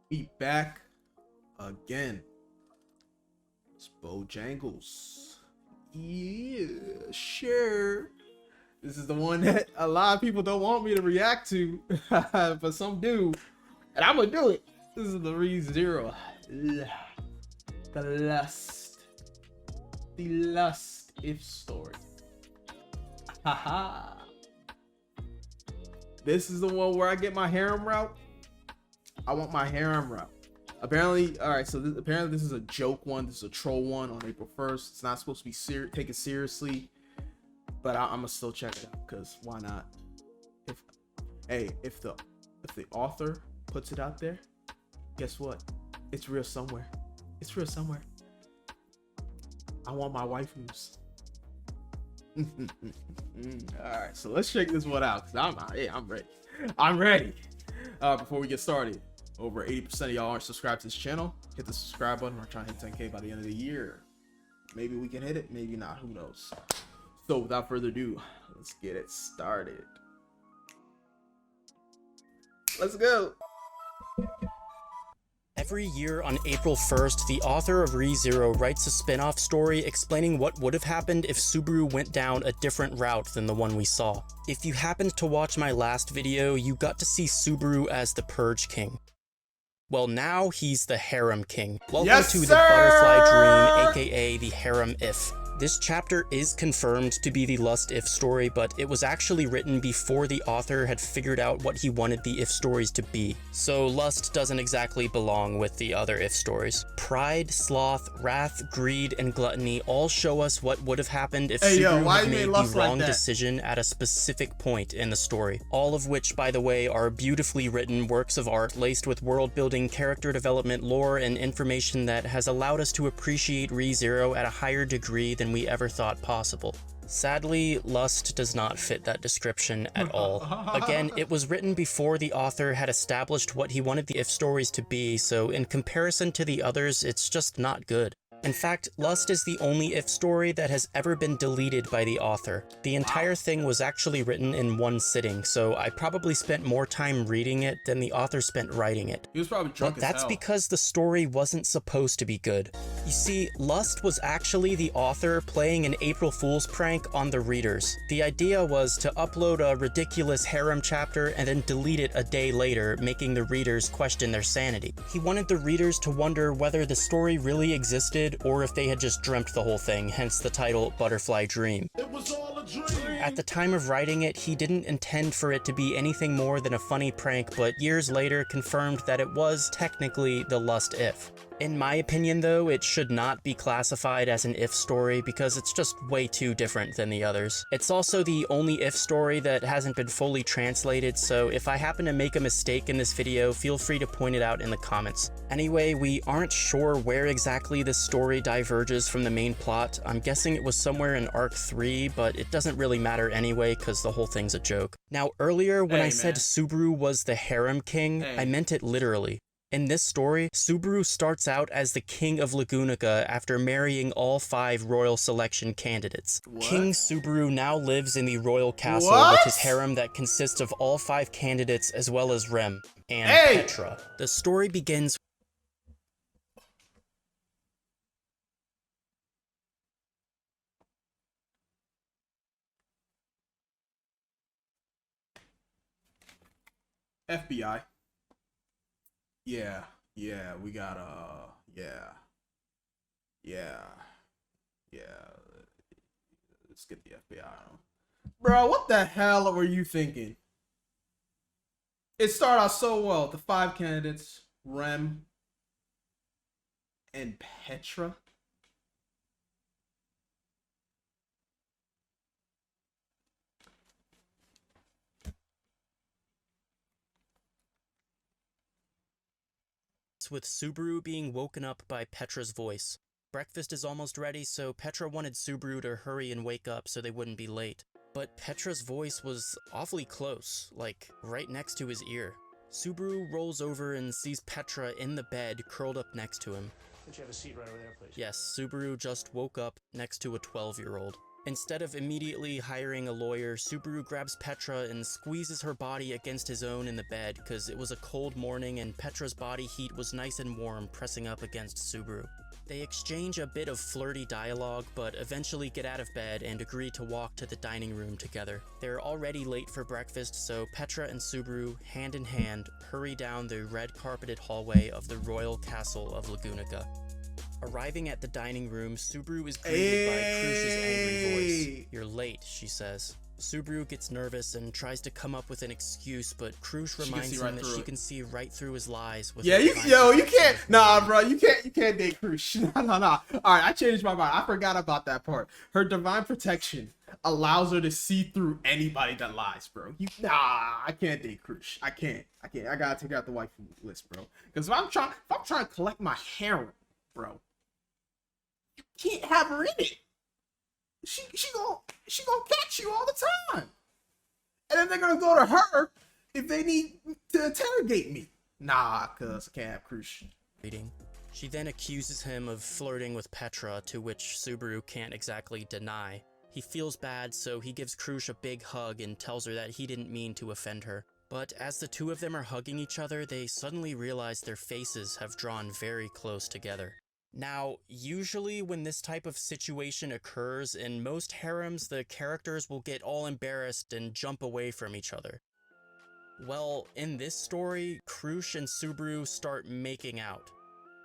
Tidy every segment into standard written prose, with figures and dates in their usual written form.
We back again. It's Bojangles. Yeah, sure. This is the one that a lot of people don't want me to react to, but some do, and I'm gonna do it. This is the ReZero. The lust if story. Haha. This is the one where I get my harem route. I want my harem route. Apparently, all right. So apparently, this is a joke one. This is a troll one on April 1st. It's not supposed to be taken seriously, but I'm gonna still check it out because why not? If the author puts it out there, guess what? It's real somewhere. It's real somewhere. I want my waifus. All right, so let's check this one out because I'm ready. I'm ready. Before we get started, over 80% of y'all aren't subscribed to this channel. Hit the subscribe button. We're trying to hit 10K by the end of the year. Maybe we can hit it, maybe not. Who knows? So without further ado, let's get it started. Let's go. Every year on April 1st, the author of ReZero writes a spin-off story explaining what would have happened if Subaru went down a different route than the one we saw. If you happened to watch my last video, you got to see Subaru as the Purge King. Well, now he's the Harem King. Welcome to the Butterfly Dream, aka the Harem If. This chapter is confirmed to be the Lust If story, but it was actually written before the author had figured out what he wanted the If stories to be. So Lust doesn't exactly belong with the other If stories. Pride, sloth, wrath, greed, and gluttony all show us what would have happened if Subaru had made the wrong decision at a specific point in the story. All of which, by the way, are beautifully written works of art laced with world building, character development, lore, and information that has allowed us to appreciate ReZero at a higher degree than we ever thought possible. Sadly, Lust does not fit that description at all. Again, it was written before the author had established what he wanted the If stories to be, so in comparison to the others, it's just not good. In fact, Lust is the only If story that has ever been deleted by the author. The entire thing was actually written in one sitting, so I probably spent more time reading it than the author spent writing it. He was probably drunk But that's because the story wasn't supposed to be good. You see, Lust was actually the author playing an April Fool's prank on the readers. The idea was to upload a ridiculous harem chapter and then delete it a day later, making the readers question their sanity. He wanted the readers to wonder whether the story really existed or if they had just dreamt the whole thing, hence the title Butterfly Dream. It was all a dream. At the time of writing it, he didn't intend for it to be anything more than a funny prank, but years later confirmed that it was technically the Lust If. In my opinion though, it should not be classified as an If story because it's just way too different than the others. It's also the only If story that hasn't been fully translated, so if I happen to make a mistake in this video, feel free to point it out in the comments. Anyway, we aren't sure where exactly this story diverges from the main plot. I'm guessing it was somewhere in Arc 3, but it doesn't really matter anyway because the whole thing's a joke. Now earlier when I said Subaru was the Harem King, I meant it literally. In this story, Subaru starts out as the King of Lagunica after marrying all 5 royal selection candidates. What? King Subaru now lives in the royal castle with his harem that consists of all 5 candidates as well as Rem and Petra. The story begins FBI. Yeah, we got let's get the FBI on. Bro, what the hell were you thinking? It started out so well. The 5 candidates, Rem and Petra. with Subaru being woken up by Petra's voice. Breakfast is almost ready, so Petra wanted Subaru to hurry and wake up so they wouldn't be late. But Petra's voice was awfully close, like right next to his ear. Subaru rolls over and sees Petra in the bed, curled up next to him. Could you have a seat right over there, please? Yes, Subaru just woke up next to a 12-year-old. Instead of immediately hiring a lawyer, Subaru grabs Petra and squeezes her body against his own in the bed because it was a cold morning and Petra's body heat was nice and warm pressing up against Subaru. They exchange a bit of flirty dialogue, but eventually get out of bed and agree to walk to the dining room together. They're already late for breakfast, so Petra and Subaru, hand in hand, hurry down the red carpeted hallway of the royal castle of Lagunica. Arriving at the dining room, Subaru is greeted by Krush's angry voice. "You're late," she says. Subaru gets nervous and tries to come up with an excuse, but Krush reminds him that she can see right through his lies. With you can't. Nah, bro, you can't date Krush. Nah. All right, I changed my mind. I forgot about that part. Her divine protection allows her to see through anybody that lies, bro. I can't date Krush. I can't. I gotta take her out the wife list, bro. Because if I'm trying to collect my harem, bro, you can't have her in it. She gonna catch you all the time, and then they're gonna go to her if they need to interrogate me. Nah, cuz I can't have Krush. She then accuses him of flirting with Petra, to which Subaru can't exactly deny. He feels bad, so he gives Krush a big hug and tells her that he didn't mean to offend her. But as the two of them are hugging each other, they suddenly realize their faces have drawn very close together. Now, usually when this type of situation occurs, in most harems, the characters will get all embarrassed and jump away from each other. Well, in this story, Krush and Subaru start making out.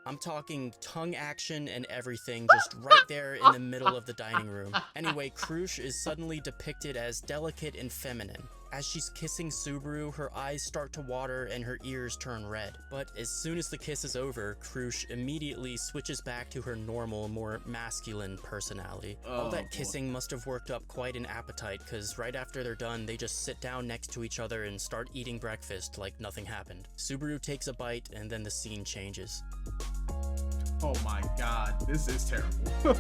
I'm talking tongue action and everything, just right there in the middle of the dining room. Anyway, Krush is suddenly depicted as delicate and feminine. As she's kissing Subaru, her eyes start to water and her ears turn red. But as soon as the kiss is over, Krush immediately switches back to her normal, more masculine personality. All that kissing must have worked up quite an appetite, because right after they're done, they just sit down next to each other and start eating breakfast like nothing happened. Subaru takes a bite and then the scene changes. Oh my god, this is terrible.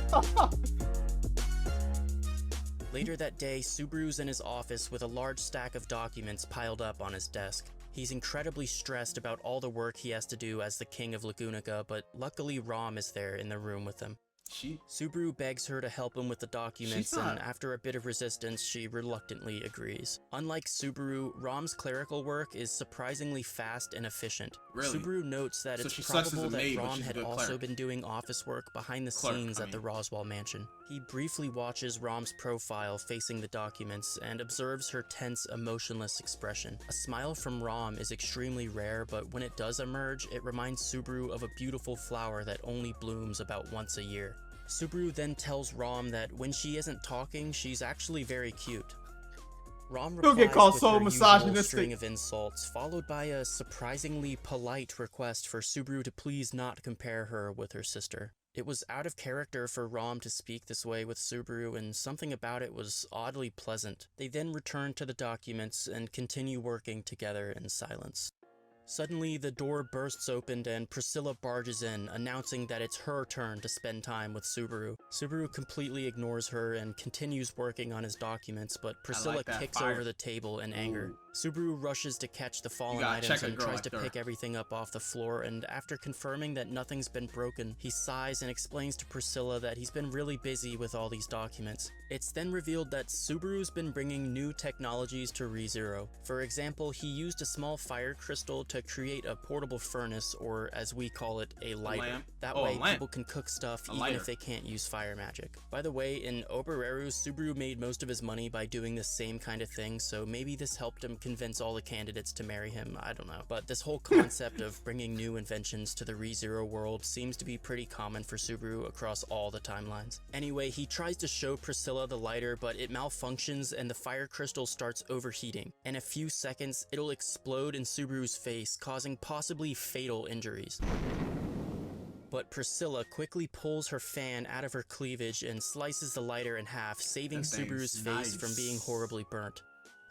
Later that day, Subaru's in his office with a large stack of documents piled up on his desk. He's incredibly stressed about all the work he has to do as the king of Lagunica, but luckily Rom is there in the room with him. Subaru begs her to help him with the documents, and after a bit of resistance, she reluctantly agrees. Unlike Subaru, Rom's clerical work is surprisingly fast and efficient. Really? Subaru notes that it's probable that Rom had also been doing office work behind the scenes at the Roswell mansion. He briefly watches Rom's profile facing the documents and observes her tense, emotionless expression. A smile from Rom is extremely rare, but when it does emerge, it reminds Subaru of a beautiful flower that only blooms about once a year. Subaru then tells Rom that when she isn't talking, she's actually very cute. Rom replies with her usual string of insults, followed by a surprisingly polite request for Subaru to please not compare her with her sister. It was out of character for Rom to speak this way with Subaru, and something about it was oddly pleasant. They then return to the documents and continue working together in silence. Suddenly, the door bursts open and Priscilla barges in, announcing that it's her turn to spend time with Subaru. Subaru completely ignores her and continues working on his documents, but Priscilla kicks over the table in anger. Subaru rushes to catch the fallen items and tries to pick everything up off the floor, and after confirming that nothing's been broken, he sighs and explains to Priscilla that he's been really busy with all these documents. It's then revealed that Subaru's been bringing new technologies to ReZero. For example, he used a small fire crystal to create a portable furnace, or as we call it, a lighter. That way, people can cook stuff even if they can't use fire magic. By the way, in Obereru, Subaru made most of his money by doing the same kind of thing, so maybe this helped him convince all the candidates to marry him, I don't know. But this whole concept of bringing new inventions to the ReZero world seems to be pretty common for Subaru across all the timelines. Anyway, he tries to show Priscilla the lighter, but it malfunctions and the fire crystal starts overheating. In a few seconds, it'll explode in Subaru's face, causing possibly fatal injuries. But Priscilla quickly pulls her fan out of her cleavage and slices the lighter in half, saving Subaru's face from being horribly burnt.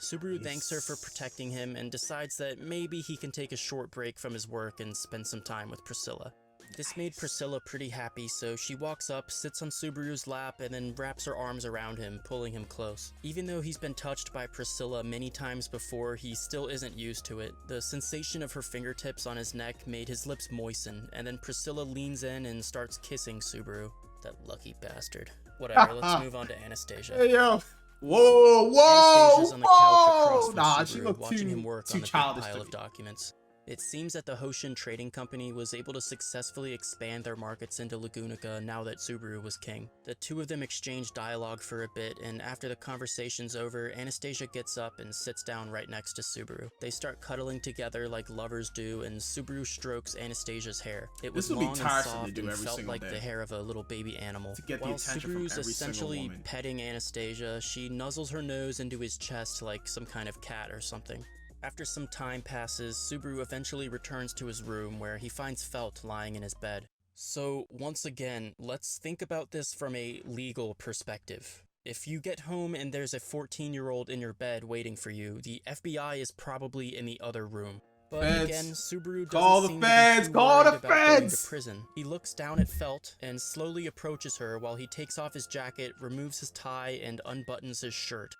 Subaru thanks her for protecting him and decides that maybe he can take a short break from his work and spend some time with Priscilla. This made Priscilla pretty happy, so she walks up, sits on Subaru's lap, and then wraps her arms around him, pulling him close. Even though he's been touched by Priscilla many times before, he still isn't used to it. The sensation of her fingertips on his neck made his lips moisten, and then Priscilla leans in and starts kissing Subaru. That lucky bastard. Whatever, let's move on to Anastasia. Hey, yo. Whoa, Anastasia's on the couch across from Nah, Subaru, she looked watching him work too on the big childish pile to of me. documents. It seems that the Hoshin Trading Company was able to successfully expand their markets into Lagunica now that Subaru was king. The two of them exchange dialogue for a bit, and after the conversation's over, Anastasia gets up and sits down right next to Subaru. They start cuddling together like lovers do, and Subaru strokes Anastasia's hair. It was long and soft and felt like the hair of a little baby animal. While Subaru's essentially petting Anastasia, she nuzzles her nose into his chest like some kind of cat or something. After some time passes, Subaru eventually returns to his room where he finds Felt lying in his bed. So, once again, let's think about this from a legal perspective. If you get home and there's a 14-year-old in your bed waiting for you, the FBI is probably in the other room. But again, Subaru doesn't seem to be too worried about going to prison. He looks down at Felt and slowly approaches her while he takes off his jacket, removes his tie, and unbuttons his shirt.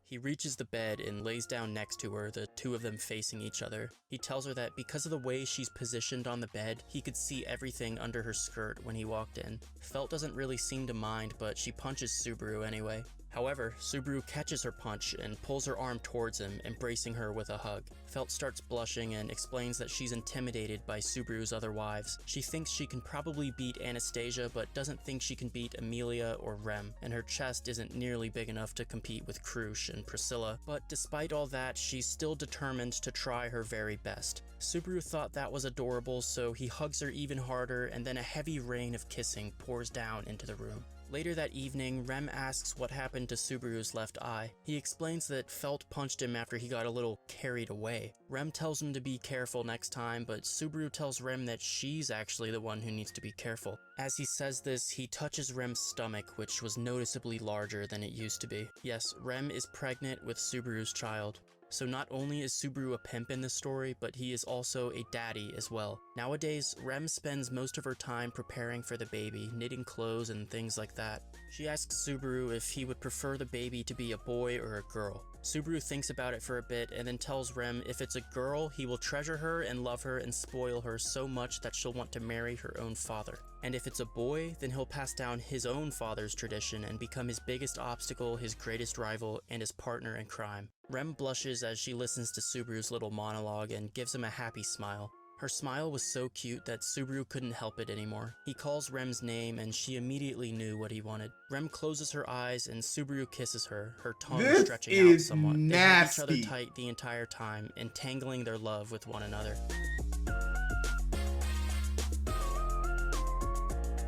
He reaches the bed and lays down next to her, the two of them facing each other. He tells her that because of the way she's positioned on the bed, he could see everything under her skirt when he walked in. Felt doesn't really seem to mind, but she punches Subaru anyway. However, Subaru catches her punch and pulls her arm towards him, embracing her with a hug. Felt starts blushing and explains that she's intimidated by Subaru's other wives. She thinks she can probably beat Anastasia, but doesn't think she can beat Amelia or Rem, and her chest isn't nearly big enough to compete with Krush and Priscilla. But despite all that, she's still determined to try her very best. Subaru thought that was adorable, so he hugs her even harder, and then a heavy rain of kissing pours down into the room. Later that evening, Rem asks what happened to Subaru's left eye. He explains that Felt punched him after he got a little carried away. Rem tells him to be careful next time, but Subaru tells Rem that she's actually the one who needs to be careful. As he says this, he touches Rem's stomach, which was noticeably larger than it used to be. Yes, Rem is pregnant with Subaru's child. So not only is Subaru a pimp in this story, but he is also a daddy as well. Nowadays, Rem spends most of her time preparing for the baby, knitting clothes and things like that. She asks Subaru if he would prefer the baby to be a boy or a girl. Subaru thinks about it for a bit and then tells Rem if it's a girl, he will treasure her and love her and spoil her so much that she'll want to marry her own father. And if it's a boy, then he'll pass down his own father's tradition and become his biggest obstacle, his greatest rival, and his partner in crime. Rem blushes as she listens to Subaru's little monologue and gives him a happy smile. Her smile was so cute that Subaru couldn't help it anymore. He calls Rem's name and she immediately knew what he wanted. Rem closes her eyes and Subaru kisses her, her tongue stretching out somewhat. They hug each other tight the entire time, entangling their love with one another.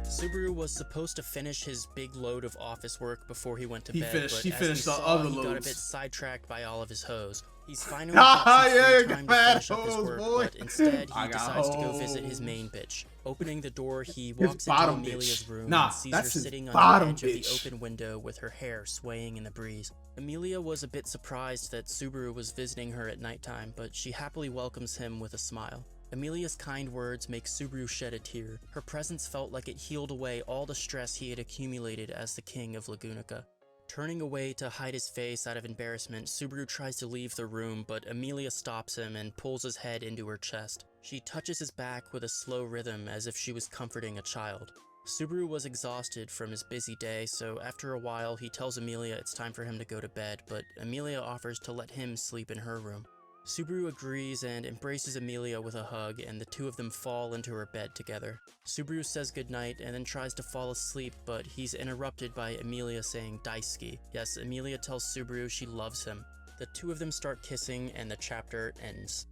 Subaru was supposed to finish his big load of office work before he went to bed, but as we saw, he got a bit sidetracked by all of his hoes. He's finally got some free time to finish up his work, but instead he decides to go visit his main bitch. Opening the door, he walks into Amelia's room and sees her sitting on the edge of the open window with her hair swaying in the breeze. Amelia was a bit surprised that Subaru was visiting her at nighttime, but she happily welcomes him with a smile. Amelia's kind words make Subaru shed a tear. Her presence felt like it healed away all the stress he had accumulated as the king of Lagunica. Turning away to hide his face out of embarrassment, Subaru tries to leave the room, but Amelia stops him and pulls his head into her chest. She touches his back with a slow rhythm as if she was comforting a child. Subaru was exhausted from his busy day, so after a while he tells Amelia it's time for him to go to bed, but Amelia offers to let him sleep in her room. Subaru agrees and embraces Amelia with a hug, and the two of them fall into her bed together. Subaru says goodnight and then tries to fall asleep, but he's interrupted by Amelia saying Daisuki. Yes, Amelia tells Subaru she loves him. The two of them start kissing and the chapter ends.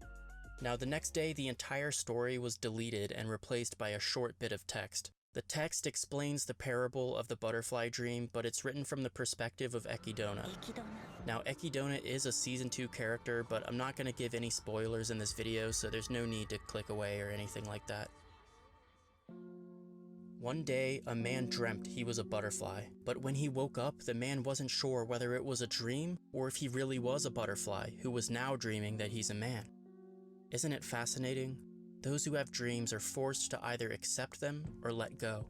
Now the next day, the entire story was deleted and replaced by a short bit of text. The text explains the parable of the butterfly dream, but it's written from the perspective of Ekidona. Now, Ekidona is a Season 2 character, but I'm not going to give any spoilers in this video, so there's no need to click away or anything like that. One day, a man dreamt he was a butterfly, but when he woke up, the man wasn't sure whether it was a dream or if he really was a butterfly who was now dreaming that he's a man. Isn't it fascinating? Those who have dreams are forced to either accept them or let go.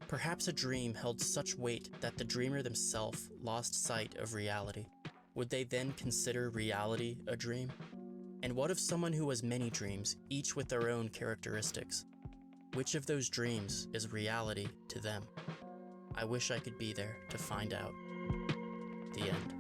Perhaps a dream held such weight that the dreamer themselves lost sight of reality. Would they then consider reality a dream? And what of someone who has many dreams, each with their own characteristics? Which of those dreams is reality to them? I wish I could be there to find out. The end.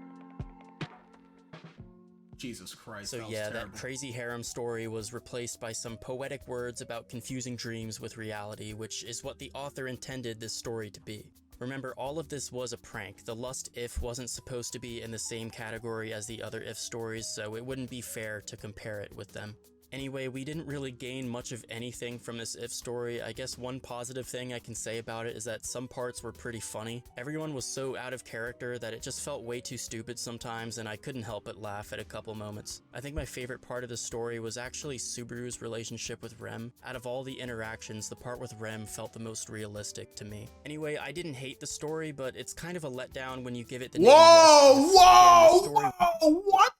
Jesus Christ. So yeah, that crazy harem story was replaced by some poetic words about confusing dreams with reality, which is what the author intended this story to be. Remember, all of this was a prank. The Lust If wasn't supposed to be in the same category as the other If stories, so it wouldn't be fair to compare it with them. Anyway, we didn't really gain much of anything from this If story. I guess one positive thing I can say about it is that some parts were pretty funny. Everyone was so out of character that it just felt way too stupid sometimes, and I couldn't help but laugh at a couple moments. I think my favorite part of the story was actually Subaru's relationship with Rem. Out of all the interactions, the part with Rem felt the most realistic to me. Anyway, I didn't hate the story, but it's kind of a letdown when you give it the name Lust If. Whoa! What?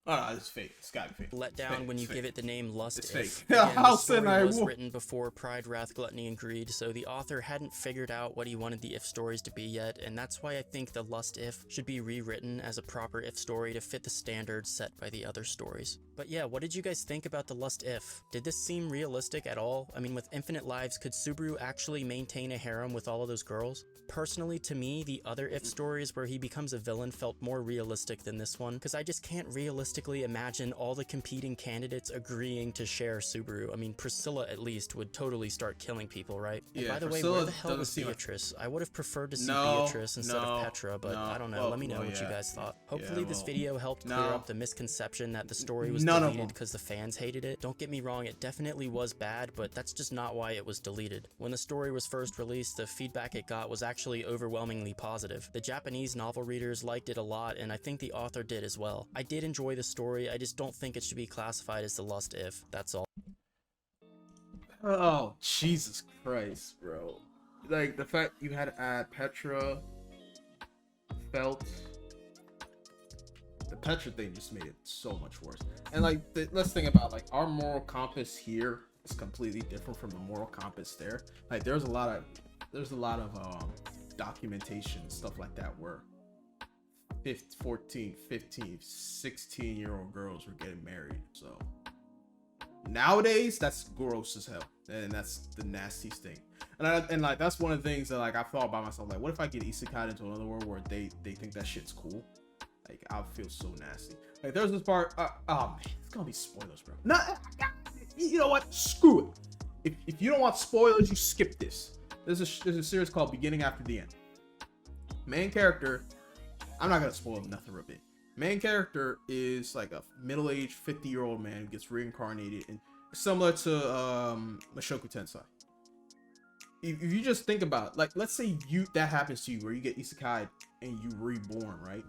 Oh no, it's fake. It's gotta be fake. Let down when you give it the name Lust If. It's fake. Again, the story was written before Pride, Wrath, Gluttony, and Greed, so the author hadn't figured out what he wanted the If stories to be yet, and that's why I think the Lust If should be rewritten as a proper If story to fit the standards set by the other stories. But yeah, what did you guys think about the Lust If? Did this seem realistic at all? I mean, with infinite lives, could Subaru actually maintain a harem with all of those girls? Personally, to me, the other If stories where he becomes a villain felt more realistic than this one, because I just can't realistically imagine all the competing candidates agreeing to share Subaru. I mean, Priscilla at least would totally start killing people, right? And by the way, where the hell was Beatrice? I would have preferred to see Beatrice instead of Petra, but I don't know. Let me know what you guys thought. Hopefully this video helped clear up the misconception that the story was deleted because the fans hated it. Don't get me wrong, it definitely was bad, but that's just not why it was deleted. When the story was first released, the feedback it got was actually overwhelmingly positive. The Japanese novel readers liked it a lot, and I think the author did as well. I did enjoy the story, I just don't think it should be classified as the Lust If, that's all. Oh, Jesus Christ, bro. Like, the fact you had to add Petra, felt... The Petra thing just made it so much worse. And, like, let's think about, like, our moral compass here is completely different from the moral compass there. Like, there's a lot of documentation, stuff like that, where 14, 15, 16-year-old girls were getting married. So nowadays, that's gross as hell, and that's the nastiest thing. And like, that's one of the things that, like, I thought by myself, like, what if I get isekai into another world where they think that shit's cool? Like, I feel so nasty. Like, there's this part. Oh man, it's gonna be spoilers, bro. No, you know what? Screw it. If you don't want spoilers, you skip this. There's a series called Beginning After the End. Main character, I'm not gonna spoil nothing real big. Main character is like a middle-aged 50-year-old man who gets reincarnated, and similar to Mushoku Tensei. If you just think about it, like, let's say that happens to you, where you get isekai and you reborn, right?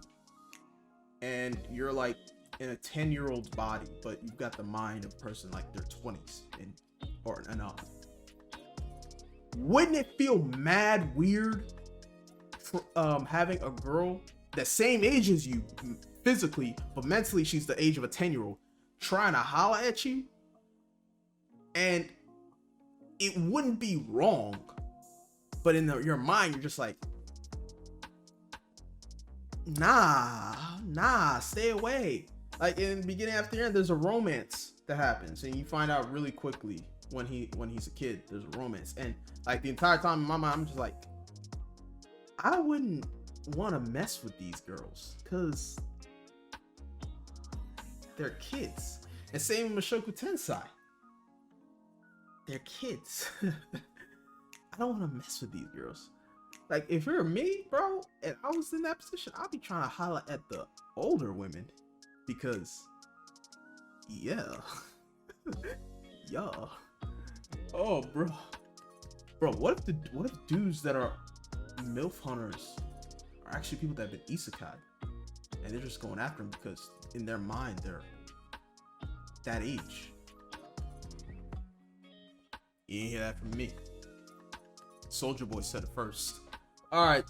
And you're like in a 10-year-old's body, but you've got the mind of a person like their 20s and up. Wouldn't it feel mad weird for having a girl the same age as you physically, but mentally she's the age of a 10-year-old, trying to holler at you? And it wouldn't be wrong, but in your mind you're just like, nah, stay away. Like, in the Beginning After the End, there's a romance that happens, and you find out really quickly when he's a kid, there's a romance. And like, the entire time in my mind, I'm just like, I wouldn't want to mess with these girls because they're kids. And same with Mushoku Tensei, they're kids. I don't want to mess with these girls. Like, if you're me, bro, and I was in that position, I'd be trying to holler at the older women, because yeah. Oh, bro, what if dudes that are MILF hunters are actually people that have been isekai, and they're just going after them because in their mind they're that age? You didn't hear that from me. Soldier Boy said it first. All right.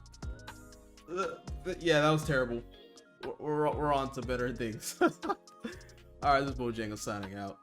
Yeah, that was terrible. We're on to better things. All right, this is Bojangles signing out.